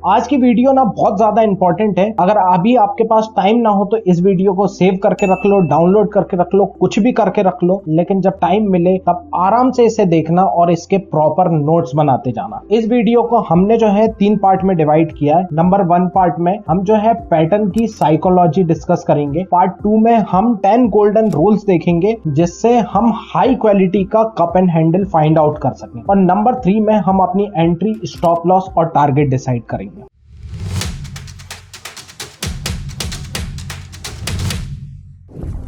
आज की वीडियो ना बहुत ज्यादा इंपॉर्टेंट है। अगर अभी आपके पास टाइम ना हो तो इस वीडियो को सेव करके रख लो, डाउनलोड करके रख लो, कुछ भी करके रख लो, लेकिन जब टाइम मिले तब आराम से इसे देखना और इसके प्रॉपर नोट्स बनाते जाना। इस वीडियो को हमने जो है 3 पार्ट में डिवाइड किया है। नंबर 1 पार्ट में हम जो है पैटर्न की साइकोलॉजी डिस्कस करेंगे। पार्ट 2 में हम 10 गोल्डन रूल्स देखेंगे जिससे हम हाई क्वालिटी का cup and handle find out कर सकें। और नंबर 3 में हम अपनी एंट्री, स्टॉप लॉस और टारगेट डिसाइड करेंगे।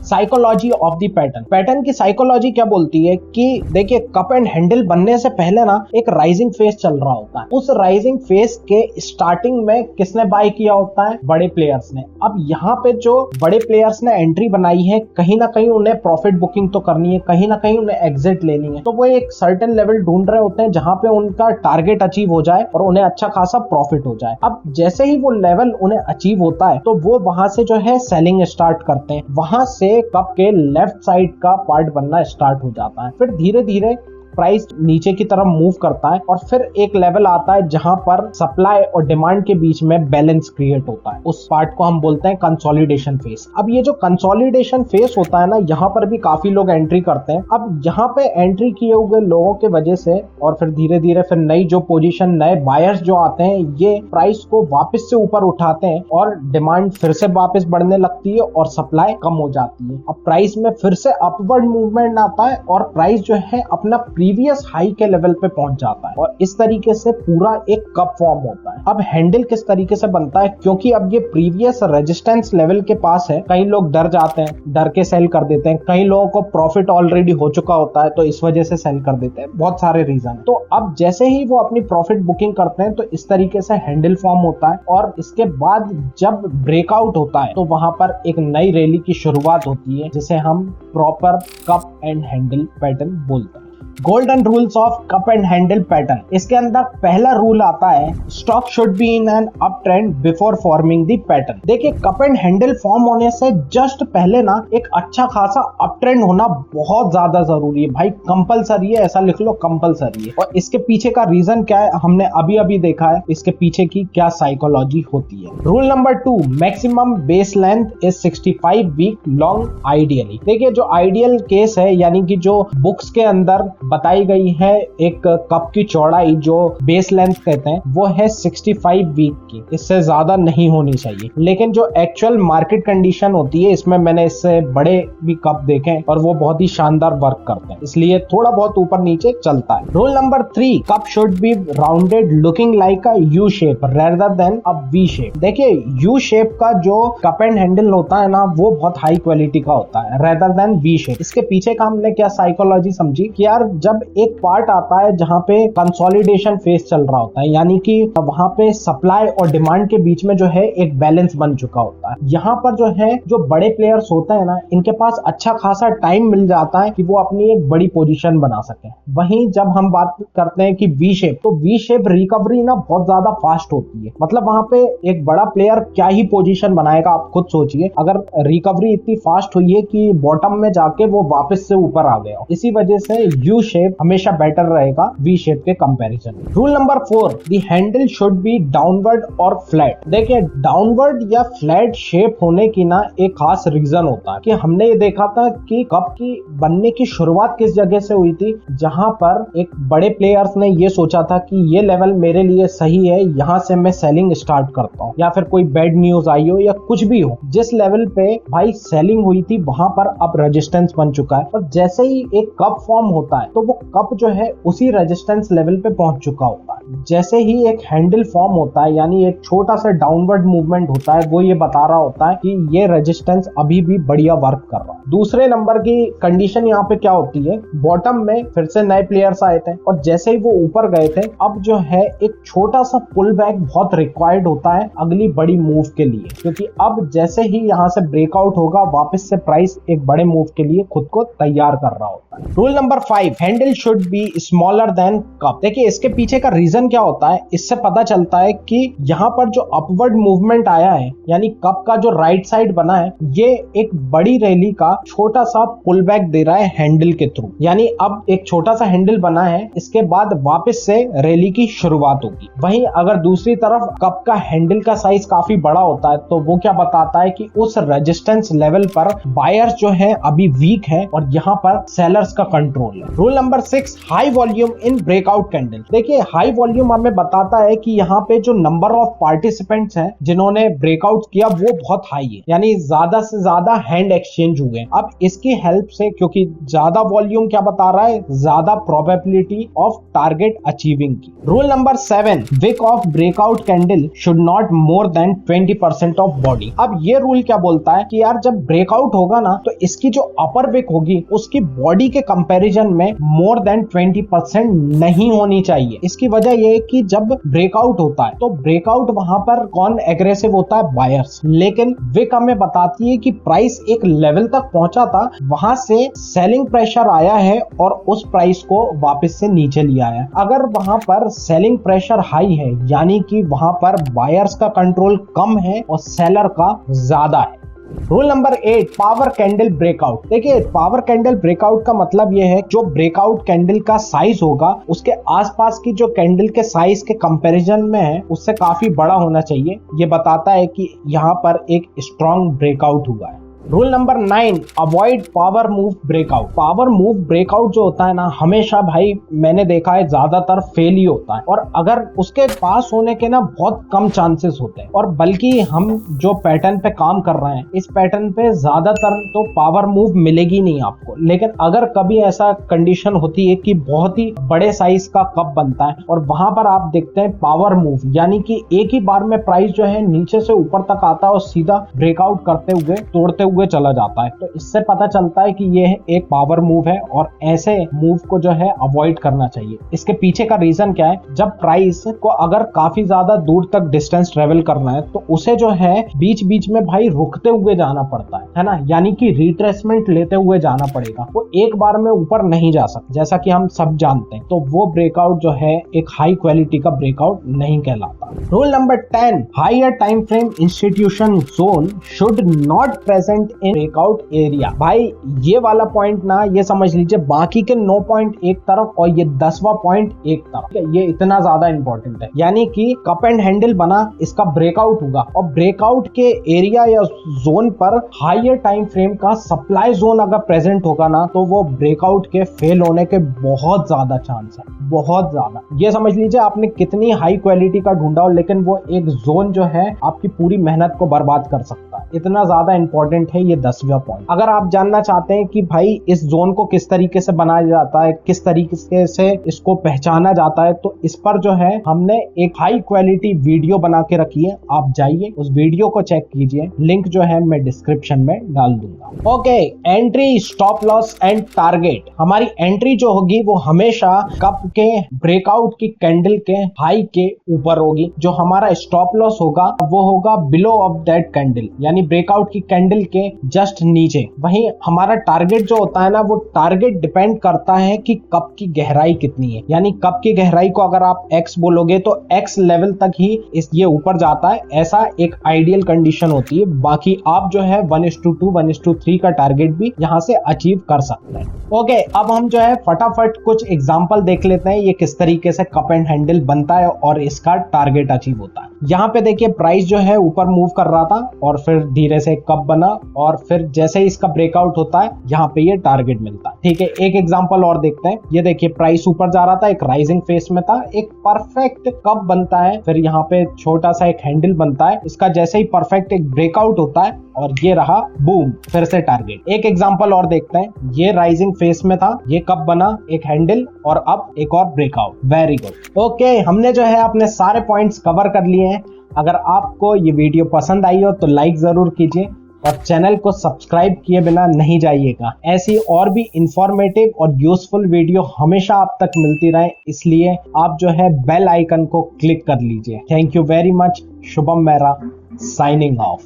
Psychology of the pattern. Pattern की साइकोलॉजी क्या बोलती है कि देखिए, कप एंड हैंडल बनने से पहले ना एक राइजिंग फेस चल रहा होता है। उस राइजिंग फेस के स्टार्टिंग में किसने बाय किया होता है? बड़े प्लेयर्स ने। अब यहाँ पे जो बड़े प्लेयर्स ने एंट्री बनाई है, कहीं ना कहीं उन्हें प्रॉफिट बुकिंग तो करनी है, कहीं ना कहीं उन्हें एग्जिट लेनी है। तो वो एक सर्टेन लेवल ढूंढ रहे होते हैं जहां पे उनका टारगेट अचीव हो जाए और उन्हें अच्छा खासा प्रॉफिट हो जाए। अब जैसे ही वो लेवल उन्हें अचीव होता है तो वो वहां से जो है सेलिंग स्टार्ट करते हैं। वहां से कप के लेफ्ट साइड का पार्ट बनना स्टार्ट हो जाता है। फिर धीरे धीरे प्राइस नीचे की तरफ मूव करता है और फिर एक लेवल आता है जहां पर सप्लाई और डिमांड के बीच में बैलेंस क्रिएट होता है। उस पार्ट को हम बोलते हैं कंसोलिडेशन फेज। अब ये जो कंसोलिडेशन फेज होता है ना, यहाँ पर भी काफी लोग एंट्री करते हैं। अब यहाँ पे एंट्री किए हुए लोगों के वजह से और फिर धीरे धीरे फिर नई जो पोजीशन, नए बायर्स जो आते हैं, ये प्राइस को वापस से ऊपर उठाते हैं और डिमांड फिर से वापस बढ़ने लगती है और सप्लाई कम हो जाती है। अब प्राइस में फिर से अपवर्ड मूवमेंट आता है और प्राइस जो है अपना प्रीवियस हाई के लेवल पे पहुंच जाता है और इस तरीके से पूरा एक कप फॉर्म होता है। अब हैंडल किस तरीके से बनता है? क्योंकि अब ये प्रीवियस रेजिस्टेंस लेवल के पास है, कई लोग डर जाते हैं, डर के सेल कर देते हैं। कई लोगों को प्रॉफिट ऑलरेडी हो चुका होता है तो इस वजह से सेल कर देते हैं। बहुत सारे रीजन। तो अब जैसे ही वो अपनी प्रॉफिट बुकिंग करते हैं तो इस तरीके से हैंडल फॉर्म होता है और इसके बाद जब ब्रेकआउट होता है तो वहां पर एक नई रैली की शुरुआत होती है जिसे हम proper cup and handle pattern बोलते हैं। Golden rules of cup and handle pattern. इसके अंदर पहला रूल आता है, stock should be in an up trend before forming the pattern. देखिए, कप एंड हैंडल फॉर्म होने से जस्ट पहले ना एक अच्छा खासा अप ट्रेंड होना बहुत ज्यादा जरूरी है भाई, कंपलसरी है। ऐसा लिख लो, कंपलसरी है। और इसके पीछे का रीजन क्या है हमने अभी अभी देखा है, इसके पीछे की क्या साइकोलॉजी होती है। Rule number 2, maximum base length is 65 week long ideally. देखिए, जो आइडियल केस है यानी कि जो बुक्स के अंदर बताई गई है एक कप की चौड़ाई जो बेस लेंथ कहते हैं, वो है 65 वीक की। इससे ज्यादा नहीं होनी चाहिए। लेकिन जो एक्चुअल मार्केट कंडीशन होती है, इसमें मैंने इससे बड़े भी कप देखे हैं और वो बहुत ही शानदार वर्क करते हैं, इसलिए थोड़ा बहुत ऊपर नीचे चलता है। Rule number 3, cup should be rounded looking like a U shape rather than a V shape. देखिए, यू शेप का जो कप एंड हैंडल होता है ना, वो बहुत हाई क्वालिटी का होता है रेदर देन वी शेप। इसके पीछे का हमने क्या साइकोलॉजी समझी कि यार, जब एक पार्ट आता है जहां पे कंसोलिडेशन फेज चल रहा होता है, यानी कि वहां पे सप्लाई और डिमांड के बीच में जो है एक बैलेंस बन चुका होता है, यहाँ पर जो है जो बड़े प्लेयर्स होते हैं ना, इनके पास अच्छा खासा टाइम मिल जाता है कि वो अपनी एक बड़ी पोजीशन बना सके। वहीं जब हम बात करते हैं कि वी शेप, तो वी शेप रिकवरी ना बहुत ज्यादा फास्ट होती है। मतलब वहां पे एक बड़ा प्लेयर क्या ही पोजीशन बनाएगा, आप खुद सोचिए। अगर रिकवरी इतनी फास्ट हुई है कि बॉटम में जाके वो वापस से ऊपर आ गया, इसी वजह से यू शेप हमेशा बेटर रहेगा वी शेप के कंपैरिजन में। Rule number 4, the handle should be downward और फ्लैट। देखिए, डाउनवर्ड या फ्लैट शेप होने की ना एक खास रीजन होता है कि हमने ये देखा था कि कप की बनने की शुरुआत किस जगह से हुई थी, जहां पर एक बड़े प्लेयर्स ने ये सोचा था कि ये लेवल मेरे लिए सही है, यहां से मैं सेलिंग स्टार्ट करता हूं, या फिर कोई बैड न्यूज आई हो या कुछ भी हो, जिस लेवल पे भाई सेलिंग हुई थी वहां पर अब रेजिस्टेंस बन चुका है। और जैसे ही एक कप फॉर्म होता है तो वो कप जो है उसी रेजिस्टेंस लेवल पे पहुंच चुका होता है। जैसे ही एक हैंडल फॉर्म होता है, यानी एक छोटा सा डाउनवर्ड मूवमेंट होता है, वो ये बता रहा होता है कि ये रेजिस्टेंस अभी भी बढ़िया वर्क कर रहा है। दूसरे नंबर की कंडीशन यहाँ पे क्या होती है, बॉटम में फिर से नए प्लेयर्स आए थे और जैसे ही वो ऊपर गए थे, अब जो है एक छोटा सा पुल बैक बहुत रिक्वायर्ड होता है अगली बड़ी मूव के लिए, क्योंकि अब जैसे ही यहाँ से ब्रेकआउट होगा, वापस से प्राइस एक बड़े मूव के लिए खुद को तैयार कर रहा होता है। Rule number 5, handle should be smaller than cup. देखिए, इसके पीछे का रीजन रीजन क्या होता है, इससे पता चलता है कि यहाँ पर जो अपवर्ड मूवमेंट आया है, यानी कप का जो राइट साइड बना है, ये एक बड़ी रैली का छोटा सा पुल बैक दे रहा है हैंडल के थ्रू। यानी अब एक छोटा सा हैंडल बना है, इसके बाद वापस से रैली की शुरुआत होगी। वहीं अगर दूसरी तरफ कप का हैंडल का साइज काफी बड़ा होता है, तो वो क्या बताता है कि उस रेजिस्टेंस लेवल पर बायर्स जो है अभी वीक है और यहाँ पर सेलर्स का कंट्रोल है। रूल नंबर 6, हाई वॉल्यूम इन ब्रेकआउट कैंडल। देखिए हाई वॉल्यूम हमें बताता है कि यहाँ पे जो नंबर ऑफ पार्टिसिपेंट्स हैं जिन्होंने ब्रेकआउट किया वो बहुत हाई है, यानी ज्यादा से ज्यादा हैंड एक्सचेंज हुए। अब इसकी हेल्प से, क्योंकि ज्यादा वॉल्यूम क्या बता रहा है, ज्यादा प्रोबेबिलिटी ऑफ टारगेट अचीविंग की। Rule number 7, wick of breakout candle should not more than 20% of body. अब ये रूल क्या बोलता है कि यार जब ब्रेकआउट होगा ना, तो इसकी जो अपर विक होगी उसकी बॉडी के कंपैरिजन में मोर देन 20% नहीं होनी चाहिए। इसकी वजह यह है कि जब ब्रेकआउट होता है तो ब्रेकआउट वहां पर कौन एग्रेसिव होता है, बायर्स। लेकिन विक हमें बताती है कि प्राइस एक लेवल तक पहुंचा था, वहां से सेलिंग प्रेशर आया है और उस प्राइस को वापस से नीचे लिया है। अगर वहां पर सेलिंग प्रेशर हाई है, यानी कि वहां पर बायर्स का कंट्रोल कम है और सेलर का ज्यादा है। Rule number 8, power candle breakout. देखिए पावर कैंडल ब्रेकआउट का मतलब यह है जो ब्रेकआउट कैंडल का साइज होगा उसके आसपास की जो कैंडल के साइज के कंपैरिजन में है उससे काफी बड़ा होना चाहिए। ये बताता है कि यहाँ पर एक स्ट्रॉन्ग ब्रेकआउट हुआ है। Rule number 9, avoid power move breakout. Power move breakout जो होता है ना, हमेशा भाई मैंने देखा है ज्यादातर फेल ही होता है, और अगर उसके पास होने के ना बहुत कम चांसेस होते हैं। और बल्कि हम जो पैटर्न पे काम कर रहे हैं, इस पैटर्न पे ज्यादातर तो पावर मूव मिलेगी नहीं आपको। लेकिन अगर कभी ऐसा कंडीशन होती है कि बहुत ही बड़े साइज का कप बनता है और वहां पर आप देखते हैं पावर मूव, यानी कि एक ही बार में प्राइस जो है नीचे से ऊपर तक आता है और सीधा ब्रेकआउट करते हुए तोड़ते हुए चला जाता है, तो इससे पता चलता है कि यह एक पावर मूव है और ऐसे मूव को जो है अवॉइड करना चाहिए। इसके पीछे का रीजन क्या है, जब प्राइस को अगर काफी ज्यादा दूर तक डिस्टेंस ट्रेवल करना है तो उसे जो है बीच बीच में भाई रुकते हुए जाना पड़ता है ना, यानी कि रिट्रेसमेंट लेते हुए जाना पड़ेगा। वो एक बार में ऊपर नहीं जा सकता, जैसा कि हम सब जानते हैं। तो वो ब्रेकआउट जो है एक हाई क्वालिटी का ब्रेकआउट नहीं कहलाता। Rule number 10, higher time frame institution zone should not present in breakout area. भाई ये वाला पॉइंट ना, ये समझ लीजिए बाकी के 9 पॉइंट एक तरफ और ये 10वां पॉइंट एक तरफ, ये इतना ज्यादा इंपॉर्टेंट है। यानी कि कप एंड हैंडल बना, इसका ब्रेकआउट होगा और ब्रेकआउट के एरिया या जोन पर हायर टाइम फ्रेम का सप्लाई जोन अगर प्रेजेंट होगा ना, तो वो ब्रेकआउट के फेल होने के बहुत ज्यादा चांस है, बहुत ज्यादा। ये समझ लीजिए आपने कितनी हाई क्वालिटी का ढूंढा हो, लेकिन वो एक जोन जो है आपकी पूरी मेहनत को बर्बाद कर सकता है। इतना ज्यादा इंपॉर्टेंट है ये 10वां पॉइंट। अगर आप जानना चाहते हैं कि भाई इस जोन को किस तरीके से बनाया जाता है, किस तरीके से इसको पहचाना जाता है, तो इस पर जो है हमने एक हाई क्वालिटी वीडियो बना के रखी है। आप जाइए उस वीडियो को चेक कीजिए, लिंक जो है मैं डिस्क्रिप्शन में डाल दूंगा। Okay, entry, stop loss and target. हमारी एंट्री जो होगी वो हमेशा कप के ब्रेकआउट की कैंडल के हाई के ऊपर होगी। जो हमारा स्टॉप लॉस होगा वो होगा बिलो ऑफ दैट कैंडल, यानी ब्रेकआउट की कैंडल के जस्ट नीचे। वहीं हमारा टारगेट जो होता है ना, वो टारगेट डिपेंड करता है कि कप की गहराई कितनी है। यानी कप की गहराई को अगर आप x बोलोगे तो x लेवल तक ही ये ऊपर जाता है, ऐसा एक आइडियल कंडीशन होती है। बाकी आप जो है 1:2, 1:3 का टारगेट भी यहाँ से अचीव कर सकते हैं। ओके, अब हम जो है फटाफट कुछ एग्जांपल देख लेते हैं, ये किस तरीके से कप एंड हैंडल बनता है और इसका टारगेट अचीव होता है। यहाँ पे देखिए प्राइस जो है ऊपर मूव कर रहा था और फिर धीरे से कप बना और फिर जैसे ही इसका ब्रेकआउट होता है यहाँ पे ये टारगेट मिलता है। ठीक है, एक एग्जांपल और देखते हैं। ये देखिए प्राइस ऊपर जा रहा था, एक राइजिंग फेस में था, एक परफेक्ट कप बनता है, फिर यहाँ पे छोटा सा एक हैंडल बनता है। इसका जैसे ही परफेक्ट एक ब्रेकआउट होता है और ये रहा बूम, फिर से टारगेट। एक एग्जांपल और देखते हैं। ये राइजिंग फेस में था, ये कप बना, एक हैंडल और अब एक और ब्रेकआउट। Very good. ओके, हमने जो है अपने सारे पॉइंट्स कवर कर लिए हैं। अगर आपको ये वीडियो पसंद आई हो तो लाइक जरूर कीजिए और चैनल को सब्सक्राइब किए बिना नहीं जाइएगा। ऐसी और भी इंफॉर्मेटिव और यूजफुल वीडियो हमेशा आप तक मिलती रहे, इसलिए आप जो है बेल आइकन को क्लिक कर लीजिए। Thank you very much. Shubham Mehra signing off.